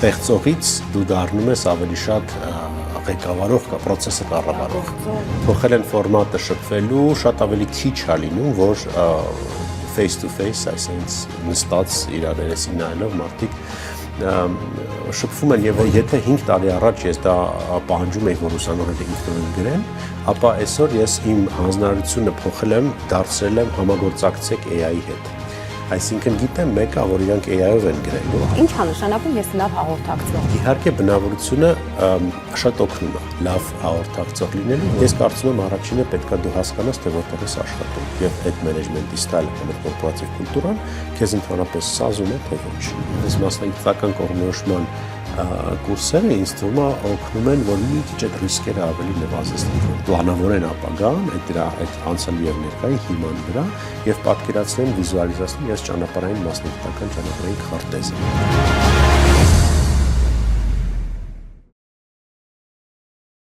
ստեղծողից դու դառնում ես ավելի շատ ղեկավարող կամ process-ը կառավարող։ Փոխել են ֆորմատը շփվելու, շատ ավելի քիչ է լինում, որ face to face, այսինքն նստած իրար երեսին նայելով մարդիկ շփվում են, եւ եթե 5 տարի առաջ ես դա պահանջում եի, որ ուսանողները ինքնուրույն գրեն, ապա այսօր ես իմ հանձնարարությունը փոխել եմ, դարձրել եմ համագործակցեք AI-ի հետ։ Այսինքն գիտեմ մեկը, որ իրանք AI-ով են գրելու։ Ինչ է նշանակում ես լավ հաղորդակցող։ Իհարկե բնավորությունը շատ օգնում է լավ հաղորդակցող լինելու։ Ես կարծում եմ առաջինը պետքա դու հասկանաս, թե որտեղ ես աշխատում, եւ այդ մենեջմենտի ստայլը կամ կորպորատիվ կուլտուրան քեզ ընդհանրապես սազում է, թե ոչ։ Այս մասնագիտական կողմնորոշման կուրսերը ինձ թվում է օգնում են, որ մի քիչ այդ ռիսկերը ավելի նվազեցնեն, պլանավորեն ապագան, այդ անցյալի եւ ներկայի հիման վրա եւ պատկերացնեն, վիզուալիզացնեն իրենց ճանապարհային մասնագիտական ճանապարհային քարտեզը։